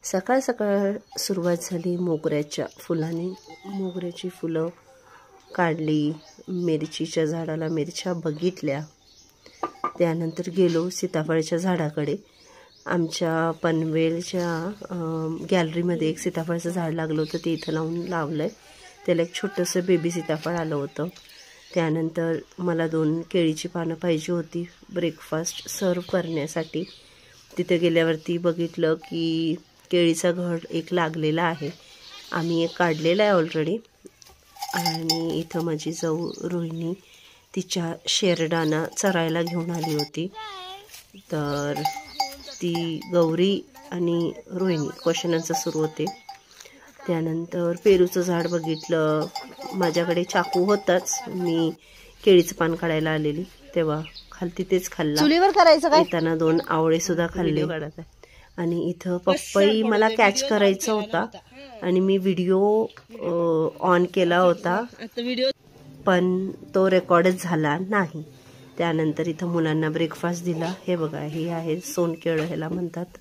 सकाळ सकाळ सुरुवात झाली मोगऱ्याच्या फुलाने। मोगऱ्याची फुलं काढली, मिरचीच्या झाडाला मिरच्या बघितल्या, त्यानंतर गेलो सीताफळाच्या झाडाकडे। आमच्या पनवेलच्या गॅलरीमध्ये एक सीताफळाचं झाड लागलं होतं, ते इथं लावलंय। त्याला एक छोटंसं बेबी सीताफळ आलं होतं। त्यानंतर मला 2 केळीची पानं पाहिजे होती ब्रेकफास्ट सर्व करण्यासाठी। तिथे गेल्यावरती बघितलं की केळीचा घड एक लागलेला आहे, आम्ही एक काढलेला आहे ऑलरेडी। आणि इथं माझी जाऊ रोहिणी तिच्या शेरडांना चरायला घेऊन आली होती, तर ती गौरी आणि रोहिणी क्वेश्चन आन्सर सुरू होते। त्यानंतर पेरूचं झाड बघितलं, माझ्याकडे चाकू होताच, मी केळीचं पान काढायला आलेली तेव्हा तिथेच खाल्ला। चुलीवर करायचं काय? येताना 2 आवळे सुद्धा खाल्ले। आणि इथं पपई मला कॅच करायचा होता आणि मी व्हिडिओ ऑन केला होता, पण तो रेकॉर्डच झाला नाही। त्यानंतर इथं मुलांना ब्रेकफास्ट दिला। हे बघा, हे आहे सोनकेळं ह्याला म्हणतात।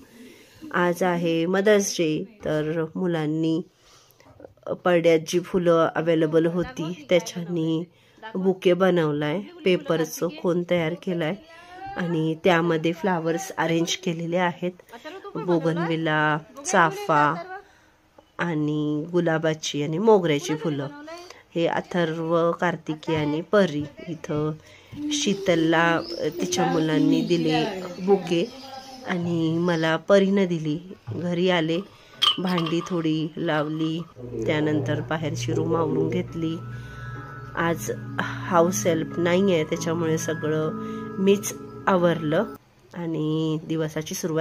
आज आहे मदर्स डे, तर मुलांनी पडद्यात जी फुलं अवेलेबल होती त्याच्यानी बुके बनवलाय, पेपरचं कोन तयार केलाय आणि त्यामध्ये फ्लावर्स अरेंज केलेले आहेत। बोगनविला, चाफा आणि गुलाबाची आणि मोगऱ्याची फुलं। हे अथर्व, कार्तिकी आणि परी। इथं शीतलला तिच्या मुलांनी दिले बुके आणि मला परीनं दिली। घरी आले, भांडी थोडी लावली, त्यानंतर बाहेरची रूम आवरून घेतली। आज हाऊस हेल्प नाही आहे, त्याच्यामुळे सगळं मीच आवरलं आणि दिवसाची सुरुवात